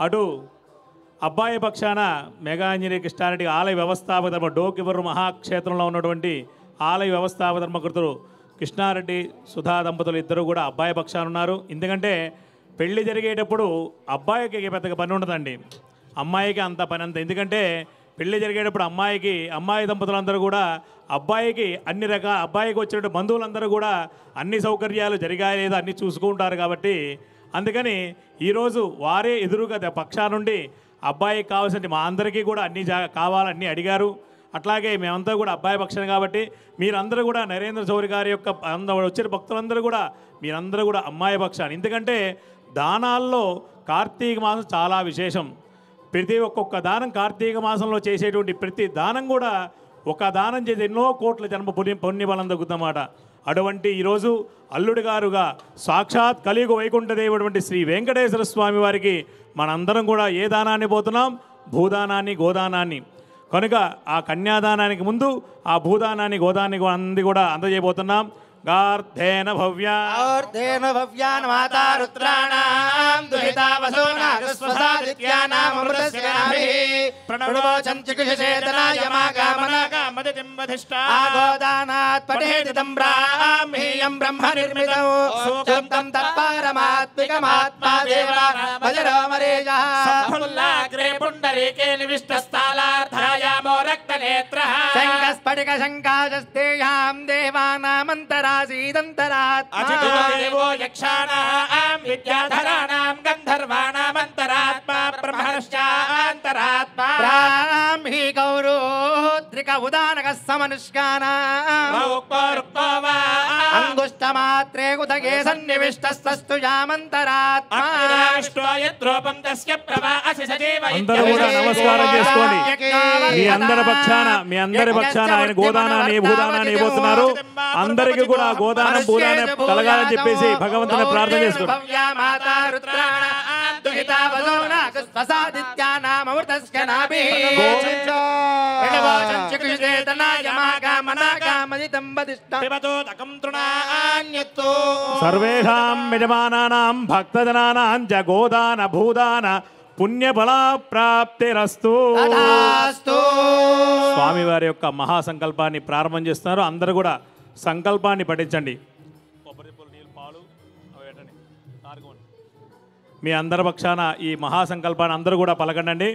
అటు అబ్బాయి పక్షాన మెగా ఆంజనేయ కృష్ణారెడ్డి ఆలయ వ్యవస్థాపక ధర్మ డోకివరు మహాక్షేత్రంలో ఉన్నటువంటి ఆలయ వ్యవస్థాపక ధర్మకర్తలు కృష్ణారెడ్డి సుధా దంపతులు ఇద్దరు కూడా అబ్బాయి పక్షాన ఉన్నారు. ఎందుకంటే పెళ్లి జరిగేటప్పుడు అబ్బాయికి పెద్దగా పని ఉండదండి, అమ్మాయికి అంత పని అంత. ఎందుకంటే పెళ్లి జరిగేటప్పుడు అమ్మాయి దంపతులందరూ కూడా అబ్బాయికి అబ్బాయికి వచ్చిన బంధువులందరూ కూడా అన్ని సౌకర్యాలు జరిగాయి లేదా అన్నీ చూసుకుంటారు. కాబట్టి అందుకని ఈరోజు వారే ఎదురుగా పక్షా నుండి అబ్బాయికి కావాల్సిన మా అందరికీ కూడా అన్నీ కావాలన్నీ అడిగారు. అట్లాగే మేమంతా కూడా అబ్బాయి పక్షాన కాబట్టి మీరందరూ కూడా నరేంద్ర చౌరి గారి యొక్క వచ్చిన భక్తులందరూ కూడా మీరందరూ కూడా అమ్మాయి పక్షాన్ని. ఎందుకంటే దానాల్లో కార్తీక మాసం చాలా విశేషం. ప్రతి ఒక్కొక్క దానం కార్తీక మాసంలో చేసేటువంటి ప్రతి దానం కూడా ఒక దానం చేసి ఎన్నో కోట్ల జన్మ పుణ్యబలం దక్కుతుందన్నమాట. అటువంటి ఈరోజు అల్లుడి గారుగా సాక్షాత్ కలియుగ వైకుంఠదేవుడు శ్రీ వెంకటేశ్వర స్వామి వారికి మనందరం కూడా ఏ దానాన్ని పోతున్నాం? భూదానాన్ని, గోదానాన్ని. కనుక ఆ కన్యాదానానికి ముందు ఆ భూదానాన్ని, గోదాన్ని అంది కూడా అందజేయబోతున్నాం. గార్ధేన భవ్యాన్ మాతా రుద్రాణాం దుహితా వసోనాగస్వసాదిత్యానాం అమృతస్యామి ప్రణవోచం చికిషేతనాయ మాగామనాగామదితిం వధిష్టా ఆగోదానాత్ పఠేతి తం బ్రాహ్మీయం బ్రహ్మ నిర్మితం సూక్తం తత్పారమాత్మికమాత్మా దేవా భజరో మరేజః సఫుల్లాగ్రే పుండరీకే నివిష్టస్థాలార్థాయామో రక్తనేత్రః శంఖస్ఫటిక శంఖాజస్తేయాం దేవానామంతరా అజితో యక్షాణాం విద్యాధరాణాం గంధర్వాణామంతరాత్మా బ్రహ్మశ్చాంతరాత్మా బ్రాహ్మీ గౌరోద్రిక ఉదానక సమనుష్కానాం అంగుష్టమాత్రే ఉదగే సన్నివిష్టస్తస్తు యామంతరాత్మా రాష్ట్రోయత్రోపం తస్య ప్రవాసి సజీవ. అందరూ కూడా నమస్కారం చేసుకోండి. మీ అందరి పక్షాన ఆయన గోదానాన్ని భూదానాన్ని ఇవ్వబోతున్నారు. అందరికీ కూడా గోదానం భూదానం కలగాలని చెప్పేసి భగవంతుని ప్రార్థన చేసుకుంటాం. సర్వేషాం యజమానానాం భక్తజనానాం చ గోదాన భూదాన పుణ్యఫలా ప్రాప్తిరస్తు. స్వామివారి యొక్క మహాసంకల్పాన్ని ప్రారంభం చేస్తున్నారు. అందరూ కూడా సంకల్పాన్ని పఠించండి. మీ అందరి పక్షాన ఈ మహాసంకల్పాన్ని అందరూ కూడా పలకండి.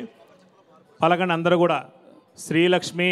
అందరూ కూడా శ్రీలక్ష్మి